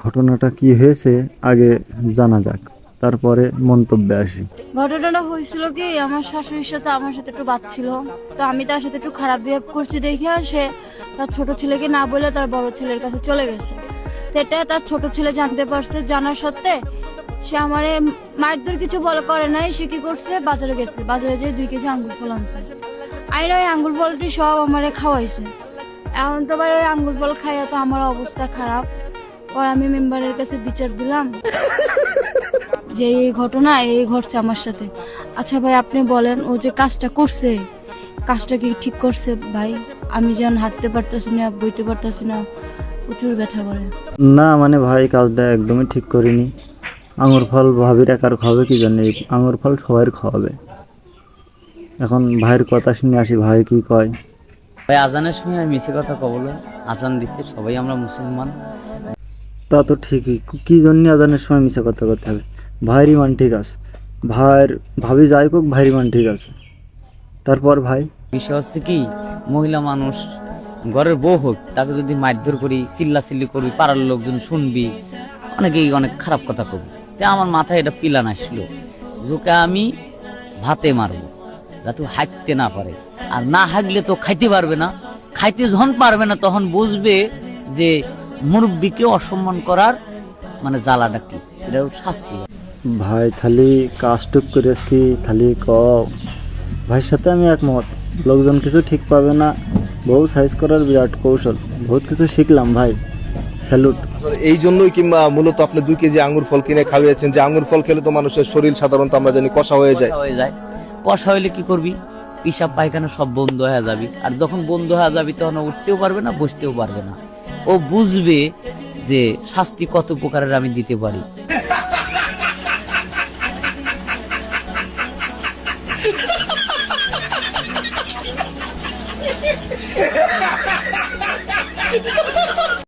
ঘটনাটা কি হয়েছে আগে জানা যাক, তারপরে মন্তব্যে আসি। ঘটনাটা হয়েছিল কি, আমার শাশুড়ির সাথে আমার সাথে একটু বাচ্চা, তো আমি তার সাথে একটু খারাপ বিহেভ করছি দেখে সে তার ছোট ছেলেকে না বলে তার বড় ছেলের কাছে চলে গেছে। তো এটা তার ছোট ছেলে জানতে পারছে, জানার সত্ত্বে সে আমারে মারধর কিছু বলে করে নাই। সে কি করছে, বাজারে গেছে, বাজারে যেয়ে 2 কেজি আঙ্গুর ফল আনছে। আইন ওই আঙ্গুর ফলটি সব আমারে খাওয়াইছে। এখন তো ভাই ওই আঙ্গুর ফল খাইয়া তো আমার অবস্থা খারাপ। পরে আমি মেম্বারের কাছে বিচার দিলাম যে এই ঘটনা এই ঘটছে আমার সাথে। আচ্ছা ভাই আপনি বলেন, ও যে কাজটা করছে, কাজটা কি ঠিক করছে ভাই? আমি যেন হাঁটতে পারতেছি না, বইতে পারতেছি না, প্রচুর ব্যথা করে। না মানে ভাই, কাজটা একদমই ঠিক করিনি। আঙুর ফল ভাবির একার খাওয়াবে কি জন্য? আঙুর ফল সবাই খাওয়াবে। এখন ভাইয়ের কথা শুনে আসি, ভাই কি কয়। ভাই আজানের সময় আমি মিছে কথা কবলো, আজান দিচ্ছে, সবাই আমরা মুসলমান। তা তো ঠিকই, কি জন্য আজানের সময় মিশে কথা করতে হবে? ভাইয়ের ইমান ঠিক আছে, ভাইয়ের ভাবি যাই হোক, ভাইয়ের ইমান ঠিক আছে। তারপর ভাই, বিষয় হচ্ছে কি, মহিলা মানুষ ঘরের বউ হোক, তাকে যদি মারধর করি, চিল্লাচিল্লি করবি, পাড়ার লোকজন শুনবি, অনেকেই অনেক খারাপ কথা কবি। তাই আমার মাথায় এটা প্ল্যান আসলো, যোকে আমি ভাতে মারবো যাতে হাঁকতে না পারে। আর না হাঁকলে তো খাইতে পারবে না, খাইতে যখন পারবে না তখন বুঝবে যে মুরব্বীকে অসম্মান করার মানে জ্বালাটা কি, এটাও শাস্তি। ভাই থালি কাজটুক করেছ কি থালি ক। ভাইয়ের সাথে আমি একমত, লোকজন কিছু ঠিক পাবে না। বউ সাইজ করার বিরাট কৌশল, বহুত কিছু শিখলাম ভাই, স্যালুট। এই জন্যই কিংবা মূলত আপনি 2 কেজি আঙ্গুর ফল কিনে খাওয়াইছেন, যে আঙ্গুর ফল খেলে তো মানুষের শরীর সাধারণত আমরা জানি কষা হয়ে যায়। কষা হইলে কি করবি, পিসাব পায়খানা সব বন্ধ হয়ে যাবি। আর যখন বন্ধ হয়ে যাবি তখন উঠতেও পারবে না, বসতেও পারবে না। ও বুঝবে যে শাস্তি কত প্রকারের আমি দিতে পারি।